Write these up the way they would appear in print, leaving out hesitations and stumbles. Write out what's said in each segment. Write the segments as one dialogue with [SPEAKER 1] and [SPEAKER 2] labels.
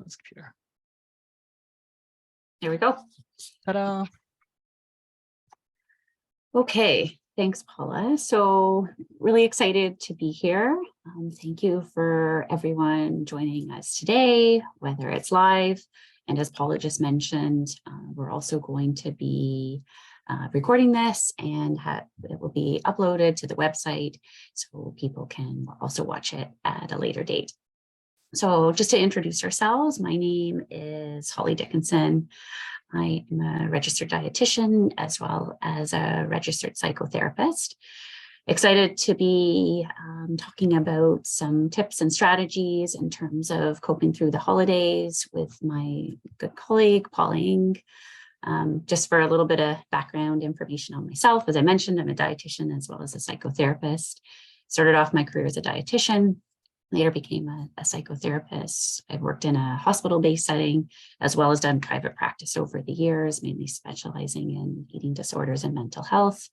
[SPEAKER 1] this computer.
[SPEAKER 2] There we go.
[SPEAKER 1] Ta-da.
[SPEAKER 2] Okay, thanks, Paula. So really excited to be here. Thank you for everyone joining us today, whether it's live. And as Paula just mentioned, we're also going to be recording this, and it will be uploaded to the website so people can also watch it at a later date. So just to introduce ourselves, my name is Holly Dickinson. I am a registered dietitian as well as a registered psychotherapist. Excited to be talking about some tips and strategies in terms of coping through the holidays with my good colleague, Paula. Just for a little bit of background information on myself, as I mentioned, I'm a dietitian as well as a psychotherapist. Started off my career as a dietitian, later became a psychotherapist. I've worked in a hospital-based setting, as well as done private practice over the years, mainly specializing in eating disorders and mental health.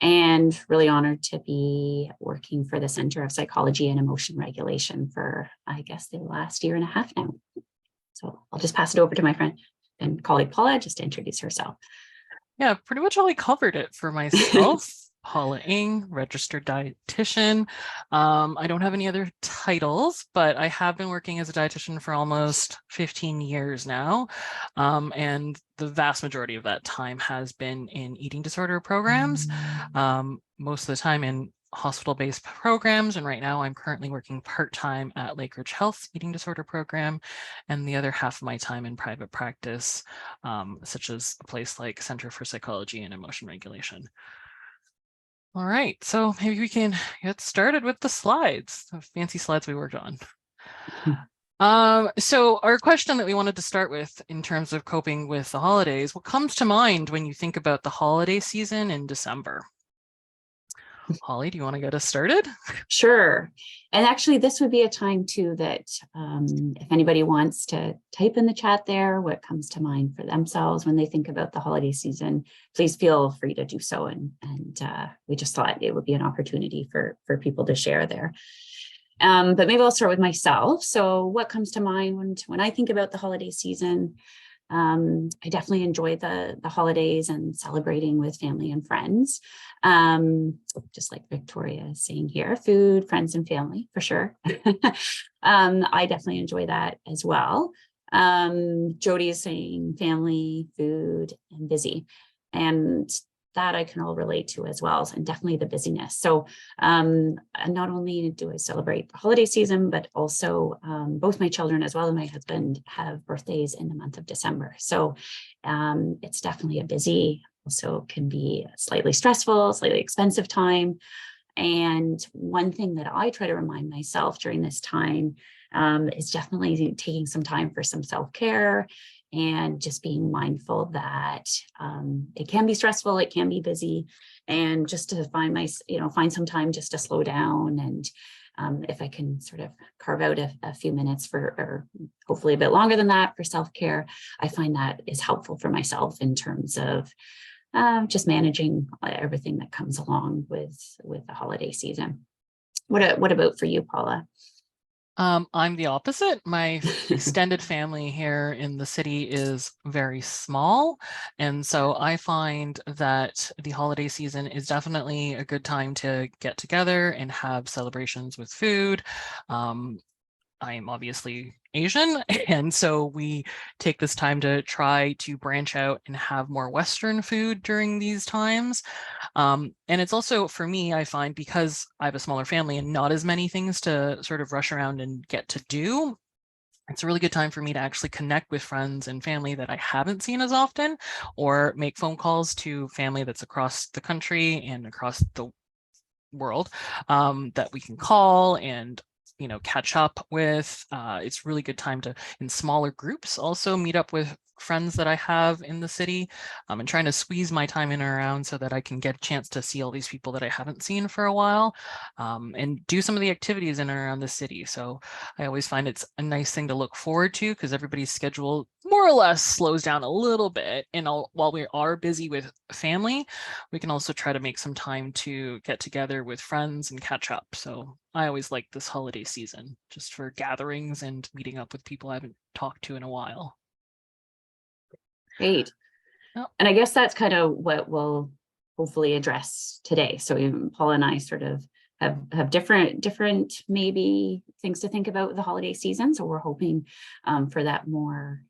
[SPEAKER 2] And really honored to be working for the Center of Psychology and Emotion Regulation for, I guess, the last year and a half now. So I'll just pass it over to my friend and colleague Paula just to introduce herself.
[SPEAKER 1] Yeah, pretty much Holly covered it for myself. Paula Ng, registered dietitian. I don't have any other titles, but I have been working as a dietitian for almost 15 years now. And the vast majority of that time has been in eating disorder programs, most of the time in hospital-based programs. And right now I'm currently working part-time at Lake Ridge Health's eating disorder program, and the other half of my time in private practice, such as a place like Center for Psychology and Emotion Regulation. All right, so maybe we can get started with the slides, the fancy slides we worked on. So our question that we wanted to start with in terms of coping with the holidays, what comes to mind when you think about the holiday season in December? Holly, do you want to get us started?
[SPEAKER 2] Sure. And actually, this would be a time too that if anybody wants to type in the chat there what comes to mind for themselves when they think about the holiday season, please feel free to do so. And we just thought it would be an opportunity for people to share there. But maybe I'll start with myself. So what comes to mind when I think about the holiday season? I definitely enjoy the holidays and celebrating with family and friends. Just like Victoria is saying here, food, friends, and family for sure. I definitely enjoy that as well. Jody is saying family, food, and busy. And that I can all relate to as well, and definitely the busyness. So not only do I celebrate the holiday season, but also both my children as well as my husband have birthdays in the month of December. So it's definitely a busy, also can be slightly stressful, slightly expensive time. And one thing that I try to remind myself during this time is definitely taking some time for some self-care and just being mindful that it can be stressful, it can be busy, and just to find some time just to slow down. And if I can sort of carve out a few minutes or hopefully a bit longer than that for self-care, I find that is helpful for myself in terms of just managing everything that comes along with the holiday season. What about for you, Paula?
[SPEAKER 1] I'm the opposite. My extended family here in the city is very small. And so I find that the holiday season is definitely a good time to get together and have celebrations with food. I'm obviously Asian, and so we take this time to try to branch out and have more Western food during these times. And it's also, for me, I find, because I have a smaller family and not as many things to sort of rush around and get to do, it's a really good time for me to actually connect with friends and family that I haven't seen as often, or make phone calls to family that's across the country and across the world that we can call and catch up with. It's really good time to, in smaller groups, also meet up with friends that I have in the city, and trying to squeeze my time in and around so that I can get a chance to see all these people that I haven't seen for a while, and do some of the activities in and around the city. So I always find it's a nice thing to look forward to because everybody's schedule more or less slows down a little bit. And while we are busy with family, we can also try to make some time to get together with friends and catch up. So I always like this holiday season just for gatherings and meeting up with people I haven't talked to in a while.
[SPEAKER 2] Great.
[SPEAKER 1] Oh.
[SPEAKER 2] And I guess that's kind of what we'll hopefully address today. So Paula and I sort of have different maybe things to think about with the holiday season. So we're hoping for that more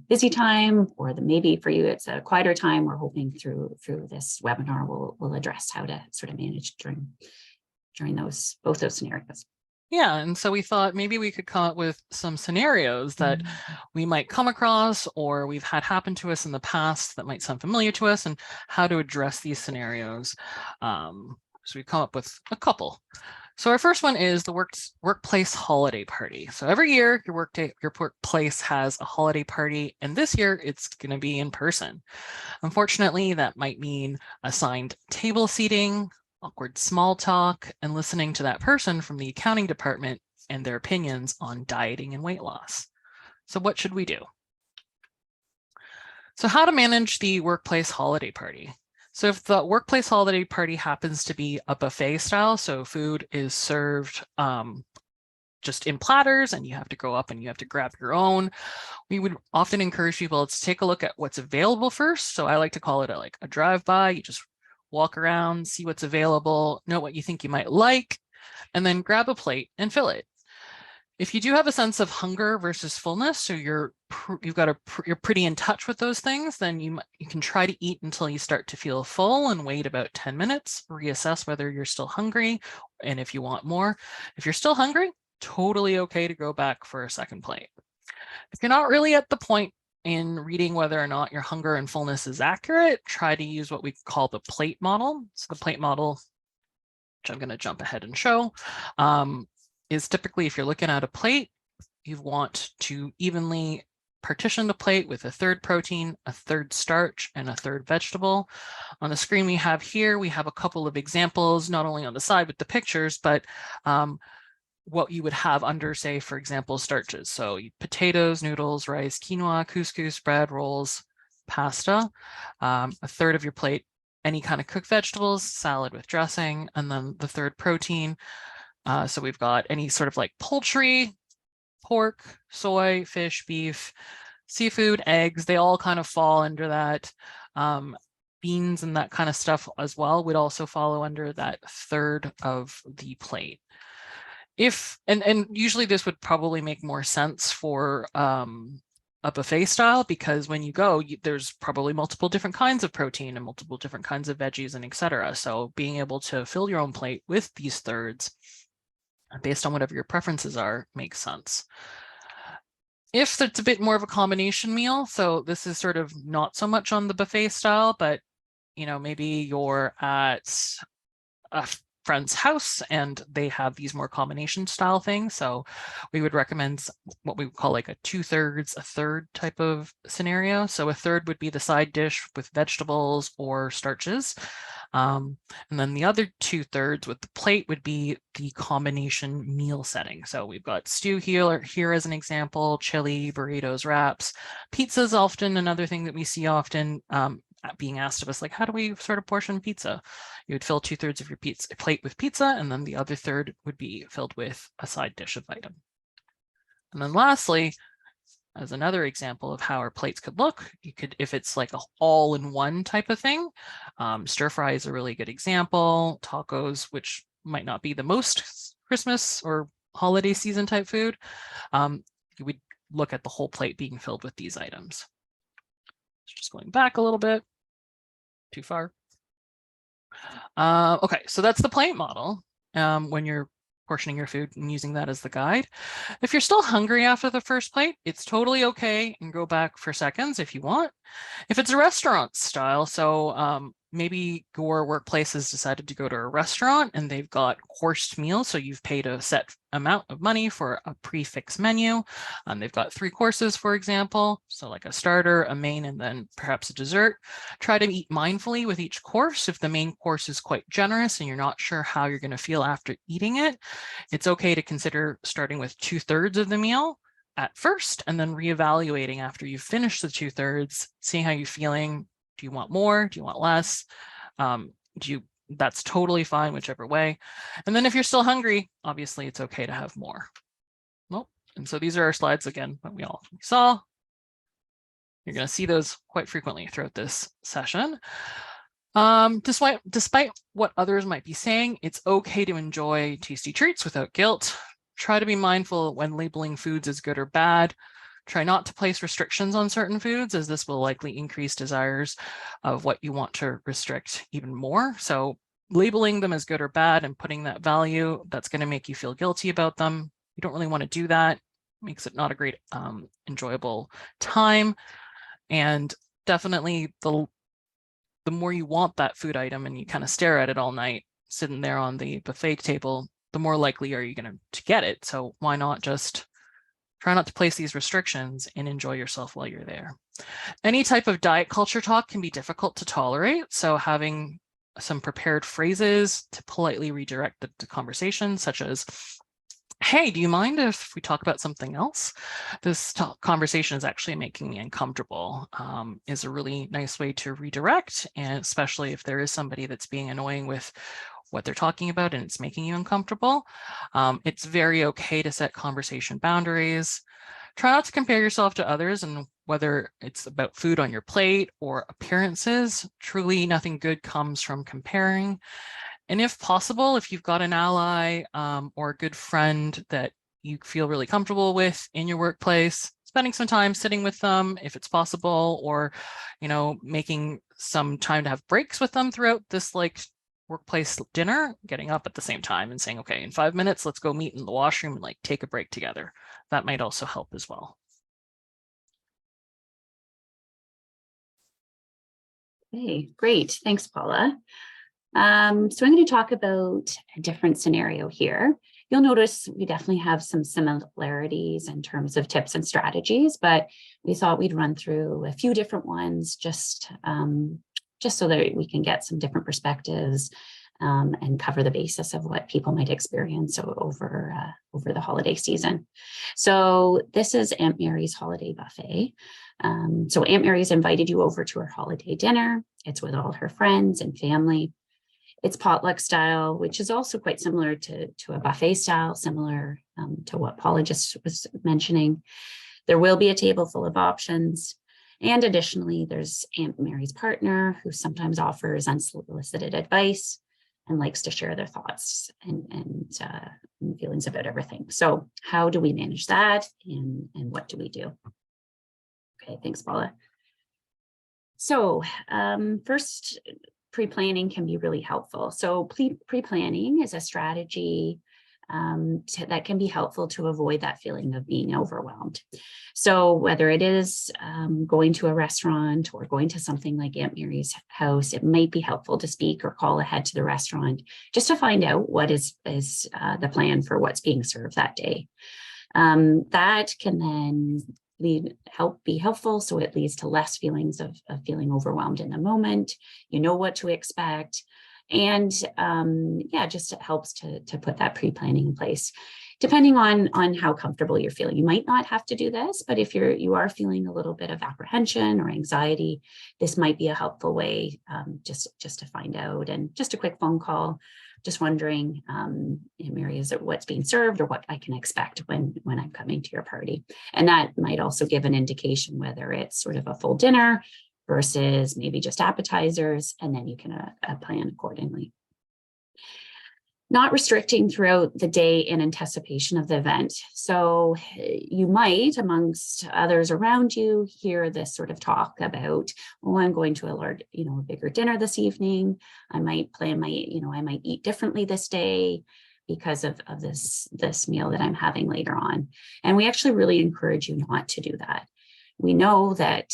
[SPEAKER 2] busy time, or maybe for you it's a quieter time. We're hoping through this webinar we'll address how to sort of manage during both those scenarios.
[SPEAKER 1] Yeah, and so we thought maybe we could come up with some scenarios that we might come across or we've had happen to us in the past that might sound familiar to us, and how to address these scenarios. So we've come up with a couple. So our first one is the workplace holiday party. So every year your workplace has a holiday party, and this year it's going to be in person. Unfortunately, that might mean assigned table seating, awkward small talk, and listening to that person from the accounting department and their opinions on dieting and weight loss. So what should we do? So how to manage the workplace holiday party. So if the workplace holiday party happens to be a buffet style, so food is served just in platters and you have to go up and you have to grab your own, we would often encourage people to take a look at what's available first. So I like to call it like a drive-by. You just walk around, see what's available, know what you think you might like, and then grab a plate and fill it. If you do have a sense of hunger versus fullness, so you're pretty in touch with those things, then you can try to eat until you start to feel full and wait about 10 minutes, reassess whether you're still hungry and if you want more. If you're still hungry, totally okay to go back for a second plate. If you're not really at the point in reading whether or not your hunger and fullness is accurate, try to use what we call the plate model. So the plate model, which I'm going to jump ahead and show, is typically if you're looking at a plate, you want to evenly partition the plate with a third protein, a third starch, and a third vegetable. On the screen we have here, we have a couple of examples, not only on the side with the pictures, but what you would have under, say, for example, starches. So potatoes, noodles, rice, quinoa, couscous, bread, rolls, pasta. A third of your plate, any kind of cooked vegetables, salad with dressing, and then the third protein. So we've got any sort of like poultry, pork, soy, fish, beef, seafood, eggs, they all kind of fall under that. Beans and that kind of stuff as well would also follow under that third of the plate. And usually this would probably make more sense for a buffet style, because when you go, there's probably multiple different kinds of protein and multiple different kinds of veggies and etc. So being able to fill your own plate with these thirds based on whatever your preferences are makes sense. If it's a bit more of a combination meal, so this is sort of not so much on the buffet style, but maybe you're at a friend's house and they have these more combination style things. So we would recommend what we would call like a 2/3, a third type of scenario. So a third would be the side dish with vegetables or starches. And then the other 2/3 with the plate would be the combination meal setting. So we've got stew here as an example, chili, burritos, wraps. Pizza is often another thing that we see often being asked of us, like, how do we sort of portion pizza? You would fill 2/3 of your plate with pizza, and then the other third would be filled with a side dish of item. And then lastly, as another example of how our plates could look, you could, if it's like a all-in-one type of thing, stir fry is a really good example. Tacos, which might not be the most Christmas or holiday season type food, you would look at the whole plate being filled with these items. So just going back a little bit. Too far. Okay, so that's the plate model when you're portioning your food and using that as the guide. If you're still hungry after the first plate, it's totally okay and go back for seconds if you want. If it's a restaurant style, so maybe your workplace has decided to go to a restaurant and they've got coursed meals. So you've paid a set amount of money for a prefix menu. They've got 3 courses, for example. So like a starter, a main, and then perhaps a dessert. Try to eat mindfully with each course. If the main course is quite generous and you're not sure how you're going to feel after eating it, it's okay to consider starting with 2/3 of the meal at first and then reevaluating after you've finished the 2/3, seeing how you're feeling. Do you want more? Do you want less? That's totally fine, whichever way. And then if you're still hungry, obviously it's okay to have more. Well, and so these are our slides again, that we all saw. You're going to see those quite frequently throughout this session. Despite what others might be saying, it's okay to enjoy tasty treats without guilt. Try to be mindful when labeling foods as good or bad. Try not to place restrictions on certain foods, as this will likely increase desires of what you want to restrict even more. So labeling them as good or bad and putting that value, that's going to make you feel guilty about them. You don't really want to do that. It makes it not a great, enjoyable time. And definitely the more you want that food item and you kind of stare at it all night, sitting there on the buffet table, the more likely are you going to get it. So why not just try not to place these restrictions and enjoy yourself while you're there. Any type of diet culture talk can be difficult to tolerate. So having some prepared phrases to politely redirect the conversation, such as, hey, do you mind if we talk about something else? This conversation is actually making me uncomfortable, is a really nice way to redirect. And especially if there is somebody that's being annoying with what they're talking about and it's making you uncomfortable. It's very okay to set conversation boundaries. Try not to compare yourself to others, and whether it's about food on your plate or appearances, truly nothing good comes from comparing. And if possible, if you've got an ally or a good friend that you feel really comfortable with in your workplace, spending some time sitting with them if it's possible, or, making some time to have breaks with them throughout this workplace dinner, getting up at the same time and saying, okay, in 5 minutes, let's go meet in the washroom and take a break together. That might also help as well.
[SPEAKER 2] Okay, great. Thanks, Paula. So I'm going to talk about a different scenario here. You'll notice we definitely have some similarities in terms of tips and strategies, but we thought we'd run through a few different ones just so that we can get some different perspectives and cover the basis of what people might experience over the holiday season. So this is Aunt Mary's holiday buffet. So Aunt Mary's invited you over to her holiday dinner. It's with all her friends and family. It's potluck style, which is also quite similar to a buffet style, similar to what Paula just was mentioning. There will be a table full of options. And additionally, there's Aunt Mary's partner who sometimes offers unsolicited advice and likes to share their thoughts and feelings about everything. So how do we manage that and what do we do? Okay, thanks, Paula. So first, pre-planning can be really helpful. So pre-planning is a strategy that can be helpful to avoid that feeling of being overwhelmed. So whether it is going to a restaurant or going to something like Aunt Mary's house, it might be helpful to speak or call ahead to the restaurant just to find out what is the plan for what's being served that day. That can then be helpful, so it leads to less feelings of feeling overwhelmed in the moment. You know what to expect. And just it helps to put that pre-planning in place, depending on how comfortable you're feeling. You might not have to do this, but if you are feeling a little bit of apprehension or anxiety, this might be a helpful way just to find out. And just a quick phone call, just wondering, Mary, is it what's being served or what I can expect when I'm coming to your party? And that might also give an indication whether it's sort of a full dinner versus maybe just appetizers, and then you can plan accordingly. Not restricting throughout the day in anticipation of the event. So you might, amongst others around you, hear this sort of talk about, oh, I'm going to a bigger dinner this evening. I might plan I might eat differently this day because of this meal that I'm having later on. And we actually really encourage you not to do that. We know that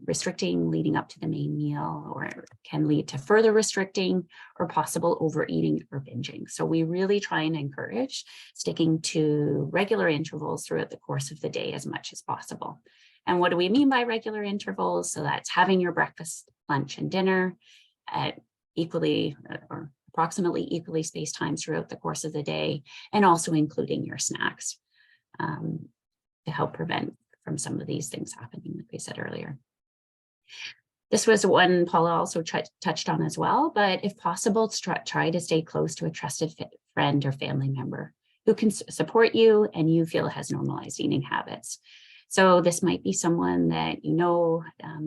[SPEAKER 2] restricting leading up to the main meal or can lead to further restricting or possible overeating or binging. So we really try and encourage sticking to regular intervals throughout the course of the day as much as possible. And what do we mean by regular intervals? So that's having your breakfast, lunch, and dinner at equally or approximately equally spaced times throughout the course of the day, and also including your snacks to help prevent from some of these things happening, like we said earlier. This was one Paula also touched on as well, but if possible, try to stay close to a trusted friend or family member who can support you and you feel has normalized eating habits. So this might be someone that you know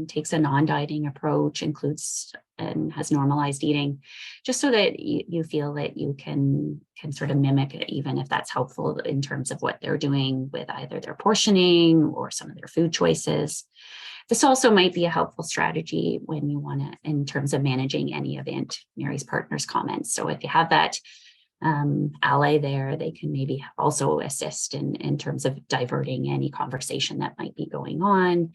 [SPEAKER 2] takes a non-dieting approach, includes and has normalized eating, just so that you feel that you can sort of mimic it, even if that's helpful in terms of what they're doing with either their portioning or some of their food choices. This also might be a helpful strategy when you want to, in terms of managing any of Aunt Mary's partner's comments. So if you have that ally there, they can maybe also assist in terms of diverting any conversation that might be going on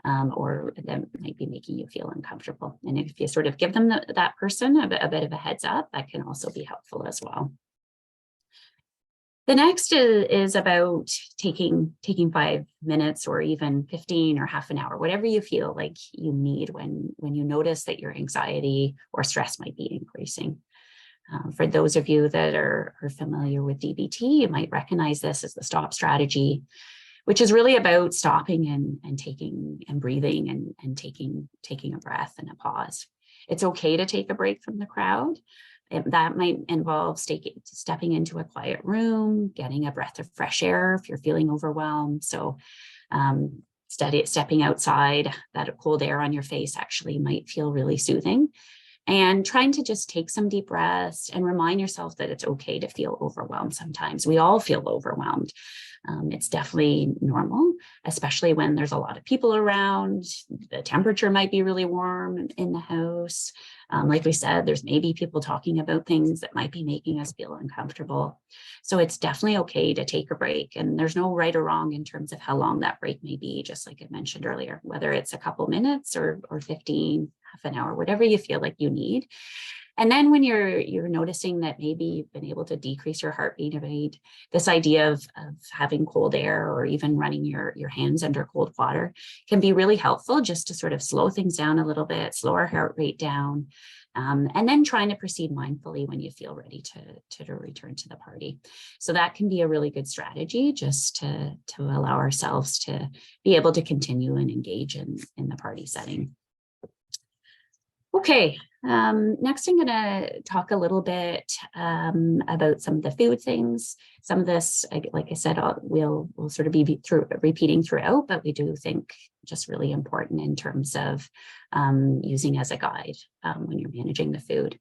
[SPEAKER 2] or that might be making you feel uncomfortable. And if you sort of give them that person a bit of a heads up, that can also be helpful as well. The next is about taking 5 minutes or even 15 or half an hour, whatever you feel like you need when you notice that your anxiety or stress might be increasing. For those of you that are familiar with DBT, you might recognize this as the stop strategy, which is really about stopping and taking and breathing and taking a breath and a pause. It's okay to take a break from the crowd. That might involve stepping into a quiet room, getting a breath of fresh air if you're feeling overwhelmed. So stepping outside, that cold air on your face actually might feel really soothing. And trying to just take some deep breaths and remind yourself that it's okay to feel overwhelmed sometimes. We all feel overwhelmed. It's definitely normal, especially when there's a lot of people around. The temperature might be really warm in the house. Like we said, there's maybe people talking about things that might be making us feel uncomfortable. So it's definitely okay to take a break. And there's no right or wrong in terms of how long that break may be, just like I mentioned earlier, whether it's a couple minutes or 15, half an hour, whatever you feel like you need. And then when you're noticing that maybe you've been able to decrease your heartbeat rate, this idea of having cold air or even running your hands under cold water can be really helpful, just to sort of slow things down a little bit, slow our heart rate down, and then trying to proceed mindfully when you feel ready to return to the party. So that can be a really good strategy, just to allow ourselves to be able to continue and engage in the party setting. Okay, next I'm going to talk a little bit about some of the food things. Some of this, like I said, we'll sort of be repeating throughout, but we do think just really important in terms of using as a guide when you're managing the food.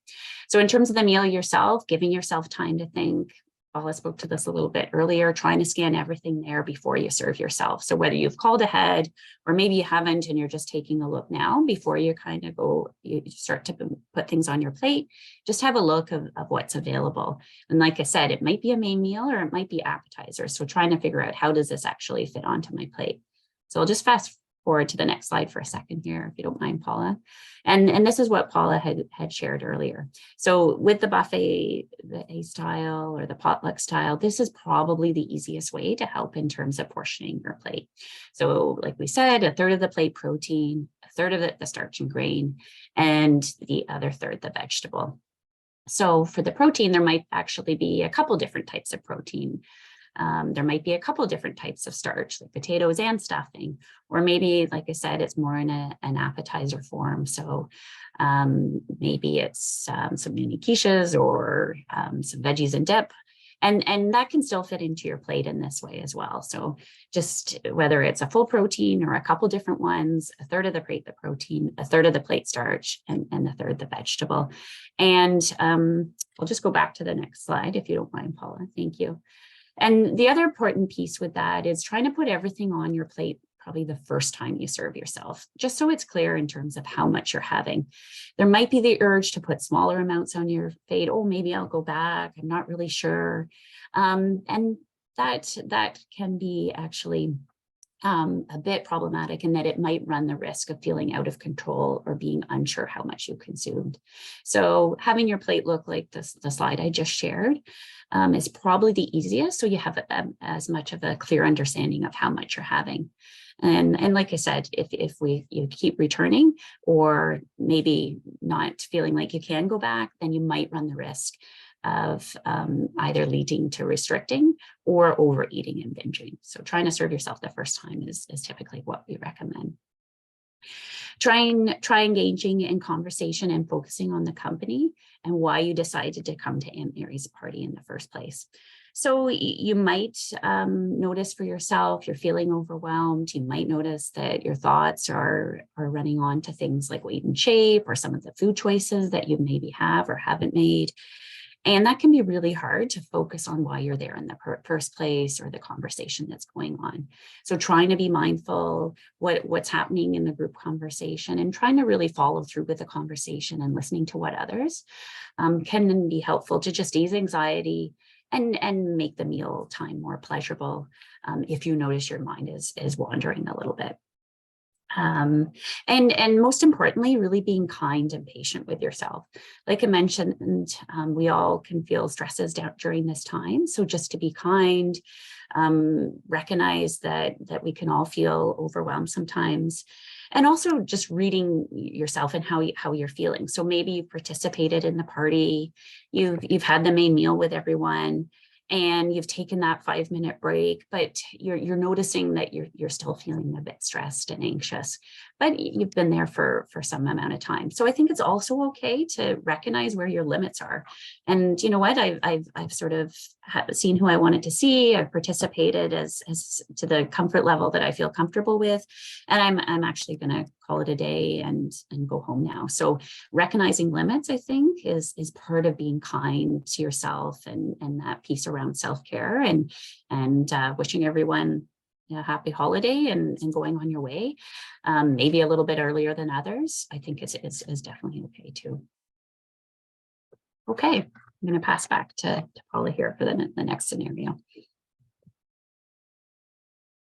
[SPEAKER 2] So in terms of the meal yourself, giving yourself time to think. Paula spoke to this a little bit earlier, trying to scan everything there before you serve yourself. So whether you've called ahead or maybe you haven't and you're just taking a look now before you kind of you start to put things on your plate, just have a look of what's available. And like I said, it might be a main meal or it might be appetizers. So trying to figure out, how does this actually fit onto my plate? So I'll just fast forward to the next slide for a second here, if you don't mind, Paula. And this is what Paula had shared earlier. So with the buffet style or the potluck style, this is probably the easiest way to help in terms of portioning your plate. So like we said, a third of the plate protein, a third of it the starch and grain, and the other third the vegetable. So for the protein, there might actually be a couple different types of protein. There might be a couple different types of starch, like potatoes and stuffing, or maybe, like I said, it's more in an appetizer form. So maybe it's some mini quiches or some veggies and dip. And that can still fit into your plate in this way as well. So just whether it's a full protein or a couple different ones, a third of the plate the protein, a third of the plate starch, and a third the vegetable. And I'll just go back to the next slide, if you don't mind, Paula. Thank you. And the other important piece with that is trying to put everything on your plate probably the first time you serve yourself, just so it's clear in terms of how much you're having. There might be the urge to put smaller amounts on your plate. Oh, maybe I'll go back. I'm not really sure. And that can be actually a bit problematic in that it might run the risk of feeling out of control or being unsure how much you consumed. So having your plate look like this, the slide I just shared, is probably the easiest. So you have as much of a clear understanding of how much you're having. And like I said, if you keep returning or maybe not feeling like you can go back, then you might run the risk of either leading to restricting or overeating and binging. So trying to serve yourself the first time is typically what we recommend. Try engaging in conversation and focusing on the company and why you decided to come to Aunt Mary's party in the first place. So you might notice for yourself, you're feeling overwhelmed. You might notice that your thoughts are running on to things like weight and shape or some of the food choices that you maybe have or haven't made. And that can be really hard to focus on why you're there in the first place or the conversation that's going on. So trying to be mindful what's happening in the group conversation and trying to really follow through with the conversation and listening to what others can be helpful to just ease anxiety and make the meal time more pleasurable if you notice your mind is wandering a little bit. And most importantly, really being kind and patient with yourself. Like I mentioned, we all can feel stresses during this time. So just to be kind, recognize that we can all feel overwhelmed sometimes. And also just reading yourself and how you're feeling. So maybe you participated in the party, you've had the main meal with everyone, and you've taken that 5-minute break, but you're noticing that you're still feeling a bit stressed and anxious, but you've been there for some amount of time. So I think it's also okay to recognize where your limits are. And you know what, I've sort of seen who I wanted to see. I've participated as to the comfort level that I feel comfortable with, and I'm actually going to call it a day and go home now. So recognizing limits, I think, is part of being kind to yourself and that piece around self-care and wishing everyone a happy holiday and going on your way, maybe a little bit earlier than others. I think is definitely okay too. Okay, I'm going to pass back to Paula here for the next scenario.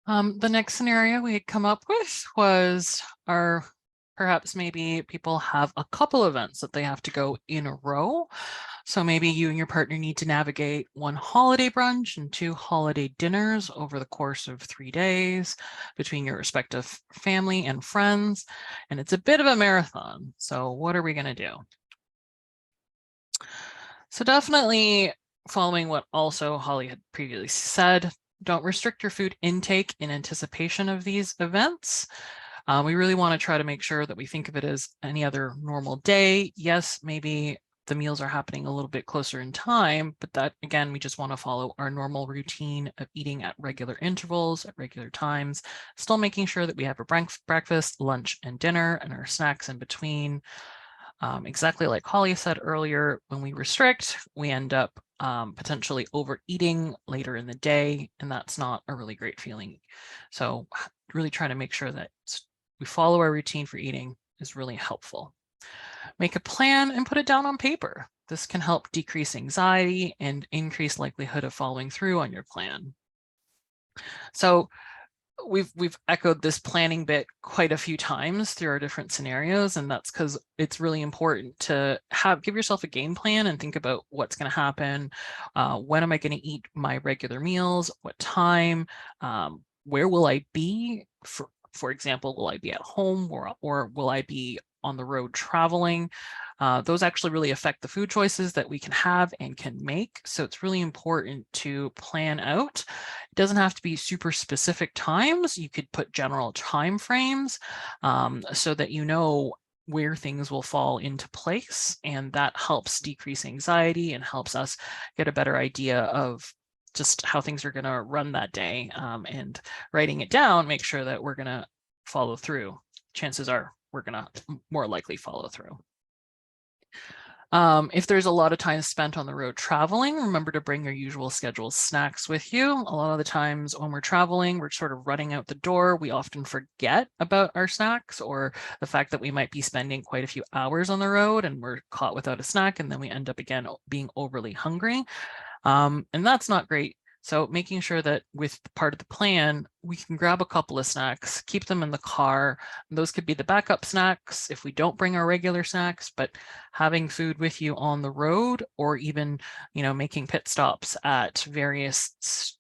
[SPEAKER 1] The next scenario we had come up with was perhaps maybe people have a couple events that they have to go in a row. So maybe you and your partner need to navigate 1 holiday brunch and 2 holiday dinners over the course of 3 days between your respective family and friends. And it's a bit of a marathon. So what are we going to do? So definitely following what also Holly had previously said, don't restrict your food intake in anticipation of these events. We really want to try to make sure that we think of it as any other normal day. Yes, maybe the meals are happening a little bit closer in time, but that, again, we just want to follow our normal routine of eating at regular intervals, at regular times, still making sure that we have a breakfast, lunch, and dinner, and our snacks in between. Exactly like Holly said earlier, when we restrict, we end up potentially overeating later in the day, and that's not a really great feeling. So really trying to make sure that we follow our routine for eating is really helpful. Make a plan and put it down on paper. This can help decrease anxiety and increase likelihood of following through on your plan. So we've echoed this planning bit quite a few times through our different scenarios, and that's because it's really important to give yourself a game plan and think about what's going to happen. When am I going to eat my regular meals? What time? Where will I be? For example, will I be at home or will I be on the road traveling? Those actually really affect the food choices that we can have and can make. So it's really important to plan out. It doesn't have to be super specific times. You could put general time frames so that you know where things will fall into place. And that helps decrease anxiety and helps us get a better idea of just how things are going to run that day, and writing it down, make sure that we're going to follow through. Chances are we're going to more likely follow through. If there's a lot of time spent on the road traveling, remember to bring your usual scheduled snacks with you. A lot of the times when we're traveling, we're sort of running out the door. We often forget about our snacks or the fact that we might be spending quite a few hours on the road and we're caught without a snack, and then we end up again being overly hungry. And that's not great. So making sure that with part of the plan, we can grab a couple of snacks, keep them in the car. Those could be the backup snacks if we don't bring our regular snacks, but having food with you on the road, or even, making pit stops at various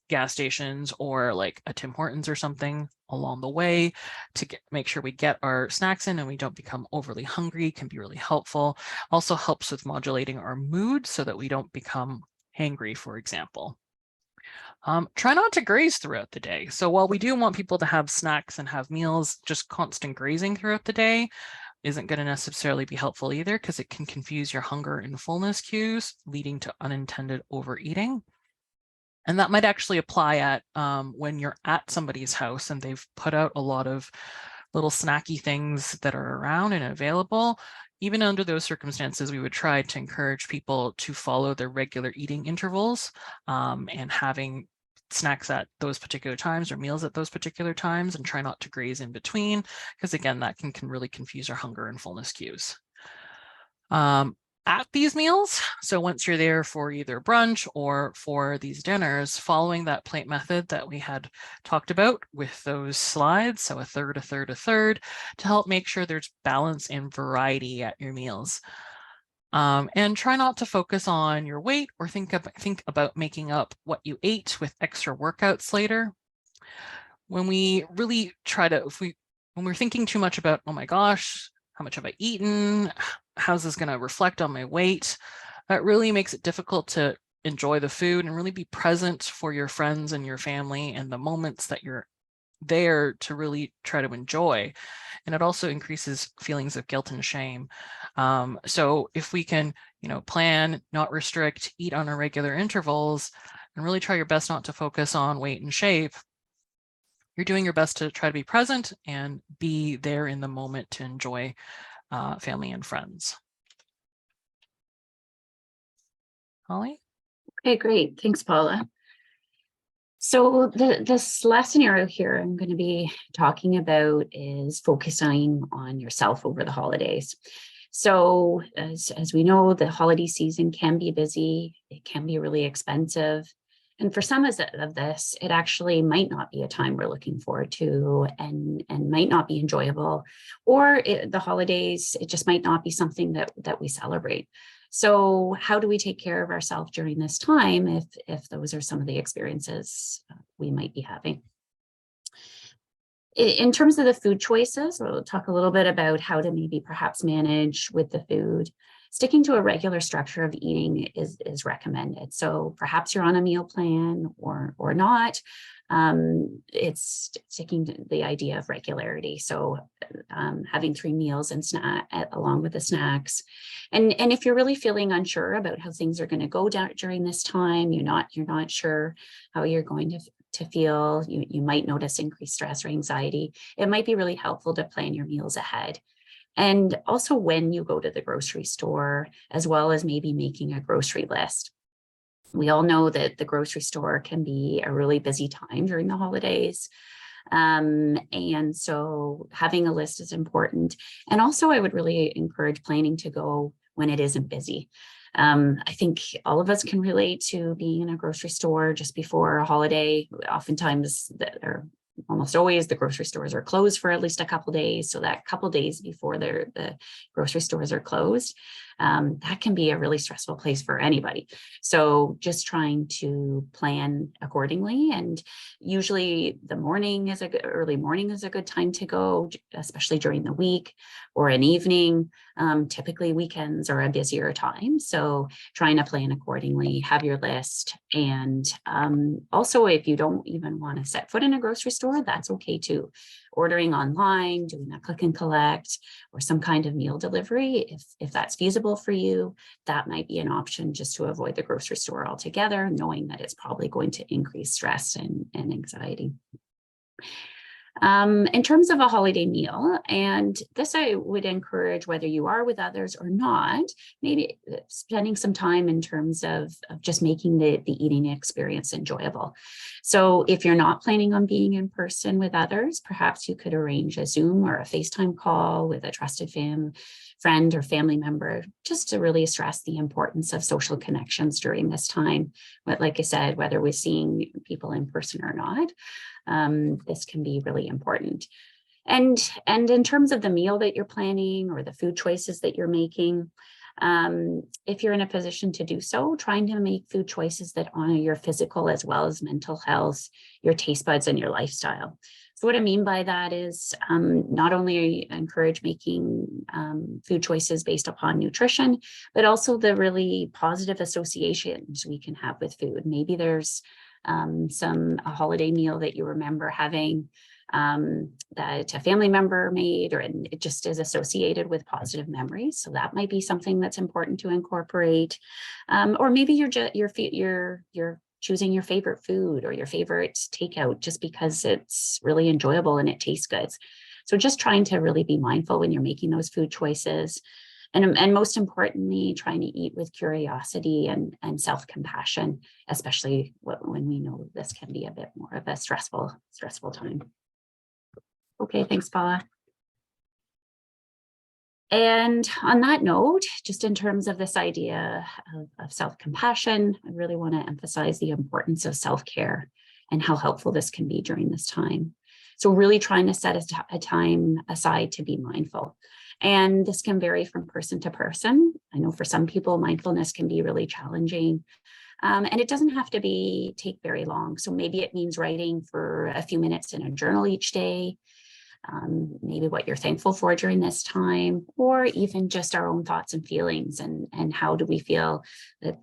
[SPEAKER 1] gas stations or like a Tim Hortons or something along the way to make sure we get our snacks in and we don't become overly hungry can be really helpful. Also helps with modulating our mood so that we don't become hangry, for example. Try not to graze throughout the day. So while we do want people to have snacks and have meals, just constant grazing throughout the day isn't going to necessarily be helpful either, because it can confuse your hunger and fullness cues, leading to unintended overeating. And that might actually apply at when you're at somebody's house and they've put out a lot of little snacky things that are around and available. Even under those circumstances, we would try to encourage people to follow their regular eating intervals and having snacks at those particular times or meals at those particular times, and try not to graze in between, because again, that can really confuse our hunger and fullness cues. At these meals, so once you're there for either brunch or for these dinners, following that plate method that we had talked about with those slides, so a third, a third, a third, to help make sure there's balance and variety at your meals. And try not to focus on your weight or think about making up what you ate with extra workouts later. When we really try to, when we're thinking too much about, oh my gosh, how much have I eaten? How's this going to reflect on my weight? That really makes it difficult to enjoy the food and really be present for your friends and your family and the moments that you're there to really try to enjoy. And it also increases feelings of guilt and shame. So if we can, plan, not restrict, eat on irregular intervals, and really try your best not to focus on weight and shape, you're doing your best to try to be present and be there in the moment to enjoy family and friends. Holly?
[SPEAKER 2] Okay, great. Thanks, Paula. So this last scenario here I'm going to be talking about is focusing on yourself over the holidays. So as we know, the holiday season can be busy. It can be really expensive. And for some of this, it actually might not be a time we're looking forward to and might not be enjoyable. Or the holidays, it just might not be something that we celebrate. So how do we take care of ourselves during this time if those are some of the experiences we might be having? In terms of the food choices, we'll talk a little bit about how to maybe perhaps manage with the food. Sticking to a regular structure of eating is recommended. So perhaps you're on a meal plan or not. It's sticking to the idea of regularity. So having 3 meals and along with the snacks. And if you're really feeling unsure about how things are going to go down during this time, you're not sure how you're going to feel, you might notice increased stress or anxiety, it might be really helpful to plan your meals ahead. And also when you go to the grocery store, as well as maybe making a grocery list. We all know that the grocery store can be a really busy time during the holidays. And so having a list is important. And also I would really encourage planning to go when it isn't busy. I think all of us can relate to being in a grocery store just before a holiday. Oftentimes, almost always, the grocery stores are closed for at least a couple days. So that couple days before the grocery stores are closed, that can be a really stressful place for anybody. So just trying to plan accordingly. And usually the early morning is a good time to go, especially during the week or an evening. Typically weekends are a busier time. So trying to plan accordingly, have your list. And also, if you don't even want to set foot in a grocery store, that's okay too. Ordering online, doing a click and collect, or some kind of meal delivery, if that's feasible for you, that might be an option just to avoid the grocery store altogether, knowing that it's probably going to increase stress and anxiety. In terms of a holiday meal, and this I would encourage whether you are with others or not, maybe spending some time in terms of just making the eating experience enjoyable. So if you're not planning on being in person with others, perhaps you could arrange a Zoom or a FaceTime call with a trusted friend or family member, just to really stress the importance of social connections during this time. But like I said, whether we're seeing people in person or not, this can be really important. And in terms of the meal that you're planning or the food choices that you're making, if you're in a position to do so, trying to make food choices that honor your physical as well as mental health, your taste buds, and your lifestyle. So what I mean by that is not only encourage making food choices based upon nutrition, but also the really positive associations we can have with food. Maybe there's a holiday meal that you remember having that a family member made, or it just is associated with positive memories. So that might be something that's important to incorporate. Or maybe you're choosing your favorite food or your favorite takeout just because it's really enjoyable and it tastes good. So just trying to really be mindful when you're making those food choices. And most importantly, trying to eat with curiosity and self-compassion, especially when we know this can be a bit more of a stressful time. Okay, thanks, Paula. And on that note, just in terms of this idea of self-compassion, I really want to emphasize the importance of self-care and how helpful this can be during this time. So really trying to set a time aside to be mindful. And this can vary from person to person. I know for some people, mindfulness can be really challenging. And it doesn't have to take very long. So maybe it means writing for a few minutes in a journal each day, maybe what you're thankful for during this time, or even just our own thoughts and feelings, and how do we feel that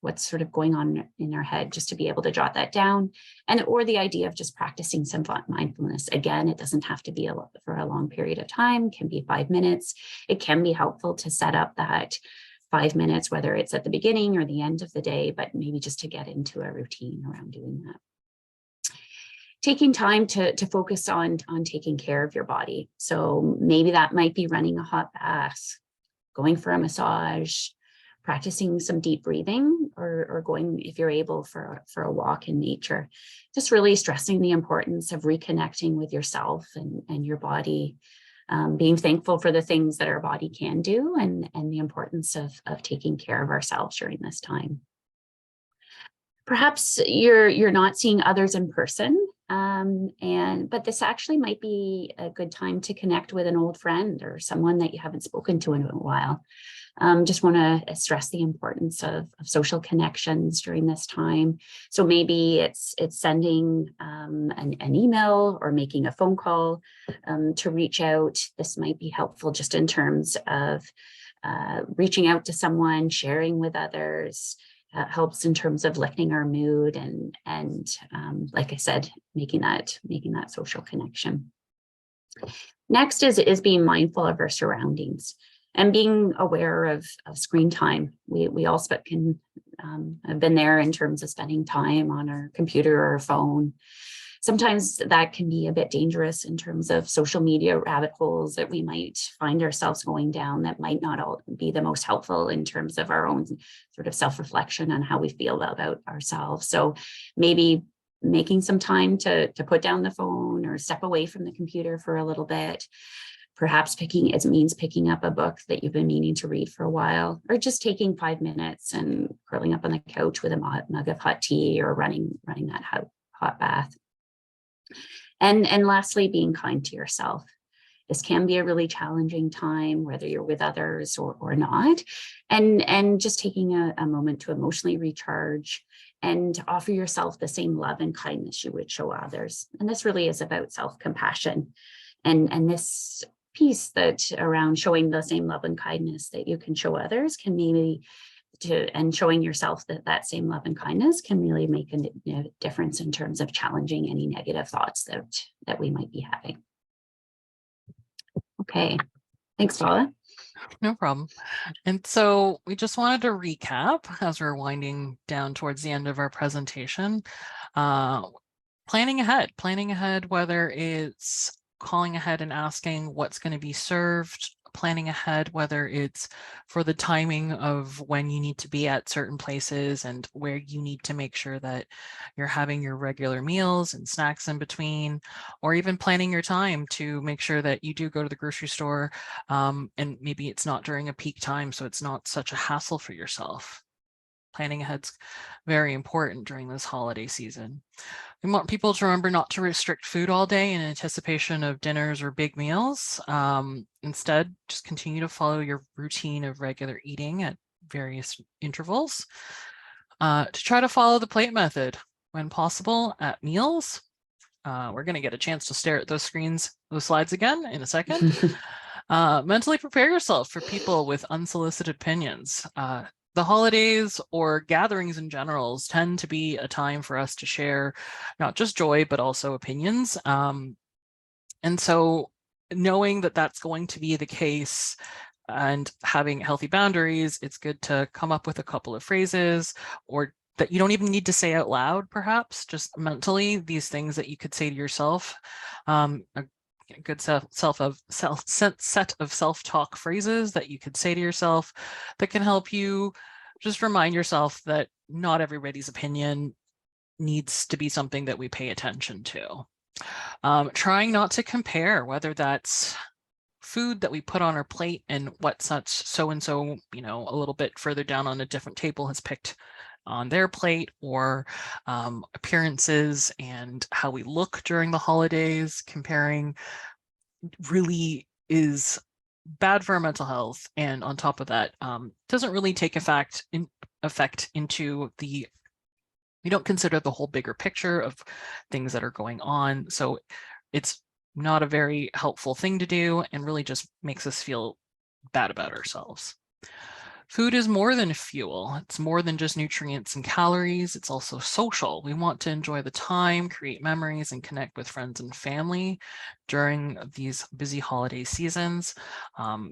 [SPEAKER 2] what's sort of going on in our head, just to be able to jot that down. Or the idea of just practicing some mindfulness. Again, it doesn't have to be for a long period of time, it can be 5 minutes. It can be helpful to set up that 5 minutes, whether it's at the beginning or the end of the day, but maybe just to get into a routine around doing that. Taking time to focus on taking care of your body. So maybe that might be running a hot bath, going for a massage, practicing some deep breathing, or going, if you're able, for a walk in nature. Just really stressing the importance of reconnecting with yourself and your body, being thankful for the things that our body can do, and the importance of taking care of ourselves during this time. Perhaps you're not seeing others in person, but this actually might be a good time to connect with an old friend or someone that you haven't spoken to in a while. Just want to stress the importance of social connections during this time. So maybe it's sending an email or making a phone call to reach out. This might be helpful just in terms of reaching out to someone, sharing with others. Helps in terms of lifting our mood and like I said, making that social connection. Next is being mindful of our surroundings and being aware of screen time. We all have been there in terms of spending time on our computer or our phone. Sometimes that can be a bit dangerous in terms of social media rabbit holes that we might find ourselves going down that might not all be the most helpful in terms of our own sort of self-reflection on how we feel about ourselves. So maybe making some time to put down the phone or step away from the computer for a little bit. Perhaps picking up a book that you've been meaning to read for a while, or just taking 5 minutes and curling up on the couch with a mug of hot tea, or running that hot bath. And lastly, being kind to yourself. This can be a really challenging time, whether you're with others or not. And just taking a moment to emotionally recharge and offer yourself the same love and kindness you would show others. And this really is about self-compassion. And this piece that around showing the same love and kindness that you can show others can maybe and showing yourself that same love and kindness can really make a difference in terms of challenging any negative thoughts that we might be having. Okay, thanks, Paula.
[SPEAKER 1] No problem. And so we just wanted to recap as we're winding down towards the end of our presentation. planning ahead, whether it's calling ahead and asking what's going to be served, planning ahead, whether it's for the timing of when you need to be at certain places and where you need to make sure that you're having your regular meals and snacks in between, or even planning your time to make sure that you do go to the grocery store, and maybe it's not during a peak time, so it's not such a hassle for yourself. Planning ahead's very important during this holiday season. We want people to remember not to restrict food all day in anticipation of dinners or big meals. Instead, just continue to follow your routine of regular eating at various intervals. To try to follow the plate method when possible at meals. We're going to get a chance to stare at those slides again in a second. Mentally prepare yourself for people with unsolicited opinions. The holidays or gatherings in general tend to be a time for us to share not just joy, but also opinions. And so knowing that that's going to be the case and having healthy boundaries, it's good to come up with a couple of phrases or that you don't even need to say out loud, perhaps, just mentally, these things that you could say to yourself. A good set of self-talk phrases that you could say to yourself that can help you just remind yourself that not everybody's opinion needs to be something that we pay attention to. Trying not to compare, whether that's food that we put on our plate and what such so-and-so, a little bit further down on a different table has picked on their plate, or appearances and how we look during the holidays. Comparing really is bad for our mental health, and on top of that, doesn't really take effect into the, we don't consider the whole bigger picture of things that are going on. So it's not a very helpful thing to do and really just makes us feel bad about ourselves. Food is more than fuel. It's more than just nutrients and calories. It's also social. We want to enjoy the time, create memories, and connect with friends and family during these busy holiday seasons.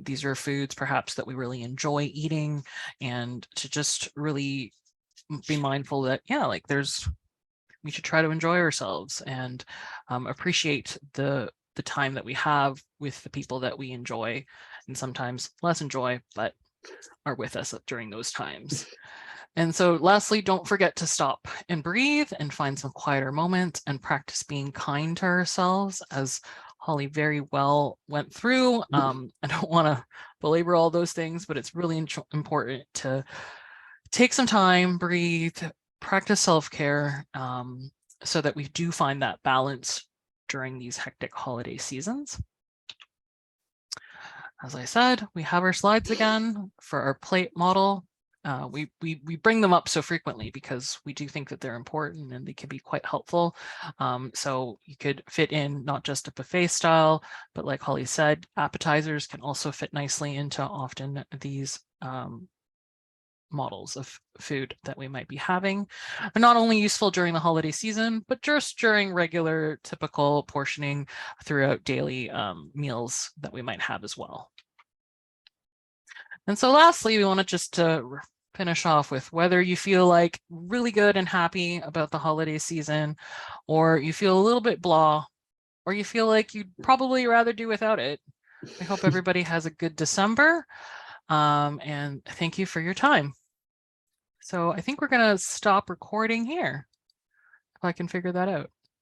[SPEAKER 1] These are foods perhaps that we really enjoy eating, and to just really be mindful that, we should try to enjoy ourselves and appreciate the time that we have with the people that we enjoy, and sometimes less enjoy, but are with us during those times. And so lastly, don't forget to stop and breathe and find some quieter moments and practice being kind to ourselves, as Holly very well went through. I don't want to belabor all those things, but it's really important to take some time, breathe, practice self-care, so that we do find that balance during these hectic holiday seasons. As I said, we have our slides again for our plate model. We bring them up so frequently because we do think that they're important and they can be quite helpful. So you could fit in not just a buffet style, but like Holly said, appetizers can also fit nicely into often these models of food that we might be having. Are not only useful during the holiday season, but just during regular typical portioning throughout daily meals that we might have as well. And so lastly, we want to just finish off with whether you feel like really good and happy about the holiday season, or you feel a little bit blah, or you feel like you'd probably rather do without it. I hope everybody has a good December, and thank you for your time. So I think we're going to stop recording here, if I can figure that out.